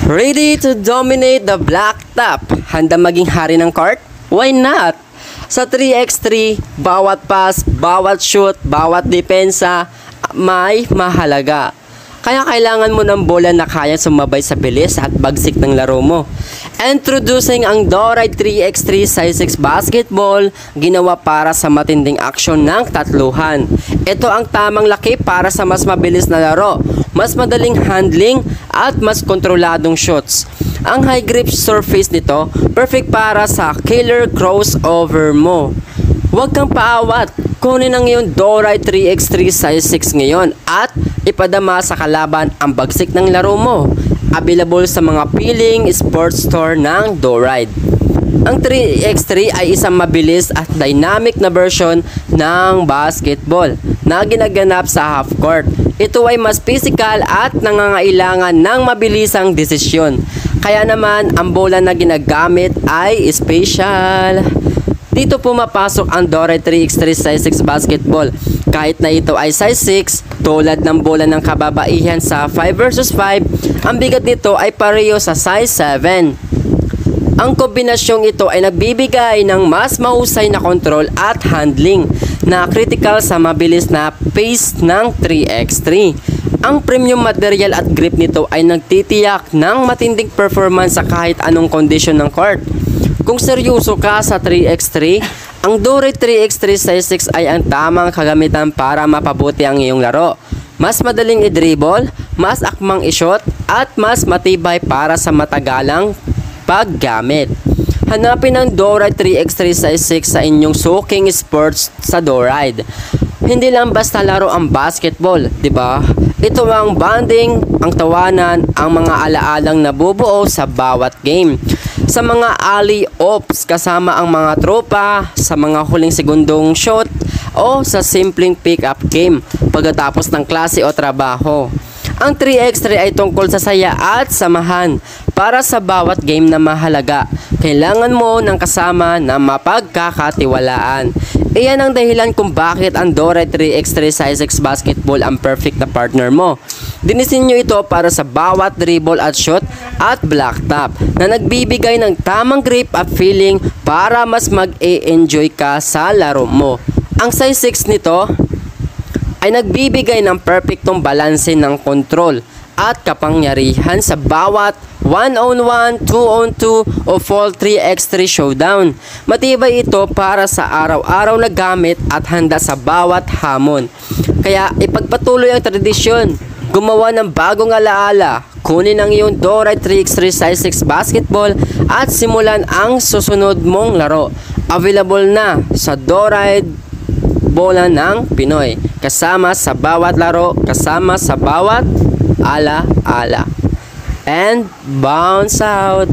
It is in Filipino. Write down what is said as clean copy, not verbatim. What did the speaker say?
Ready to dominate the blacktop? Handa maging hari ng court? Why not? Sa 3x3, bawat pass, bawat shoot, bawat depensa, may mahalaga. Kaya kailangan mo ng bola na kaya sumabay sa bilis at bagsik ng laro mo. Introducing ang Doride 3x3 size 6 basketball, ginawa para sa matinding aksyon ng tatluhan. Ito ang tamang laki para sa mas mabilis na laro, mas madaling handling at mas kontroladong shots. Ang high grip surface nito, perfect para sa killer crossover mo. Huwag kang paawat, kunin ang iyong Doride 3x3 size 6 ngayon at ipadama sa kalaban ang bagsik ng laro mo. Available sa mga piling sports store ng Doride. Ang 3x3 ay isang mabilis at dynamic na version ng basketball na ginaganap sa half court. Ito ay mas physical at nangangailangan ng mabilisang desisyon. Kaya naman ang bola na ginagamit ay special. Dito pumapasok ang Doride 3x3 size 6 basketball. Kahit na ito ay size 6, tulad ng bola ng kababaihan sa 5 vs 5, ang bigat nito ay pareho sa size 7. Ang kombinasyong ito ay nagbibigay ng mas mahusay na control at handling na critical sa mabilis na pace ng 3x3. Ang premium material at grip nito ay nagtitiyak ng matinding performance sa kahit anong kondisyon ng court. Kung seryoso ka sa 3x3, ang Doride 3x3 size 6 ay ang tamang kagamitan para mapabuti ang iyong laro. Mas madaling i-dribble, mas akmang i-shot, at mas matibay para sa matagalang paggamit. Hanapin ang Doride 3x3 size 6 sa inyong suking sports sa Doride. Hindi lang basta laro ang basketball, di ba? Ito ang bonding, ang tawanan, ang mga alaalang nabubuo sa bawat game. Sa mga alley-oops kasama ang mga tropa, sa mga huling segundong shot, o sa simpleng pick-up game pagkatapos ng klase o trabaho. Ang 3x3 ay tungkol sa saya at samahan. Para sa bawat game na mahalaga, kailangan mo ng kasama na mapagkakatiwalaan. Iyan ang dahilan kung bakit ang Doride 3x3 size 6 basketball ang perfect na partner mo. Dinisenyo ito para sa bawat dribble at shot at blacktop na nagbibigay ng tamang grip at feeling para mas mag-e-enjoy ka sa laro mo. Ang size 6 nito ay nagbibigay ng perfectong balanse ng control at kapangyarihan sa bawat 1-on-1, 2-on-2 o full 3x3 showdown. Matibay ito para sa araw-araw na gamit at handa sa bawat hamon. Kaya ipagpatuloy ang tradisyon, gumawa ng bagong alaala, kunin ang iyong Doride 3x3 size 6 basketball at simulan ang susunod mong laro. Available na sa Doride Bola ng Pinoy. Kasama sa bawat laro, kasama sa bawat ala-ala. And bounce out.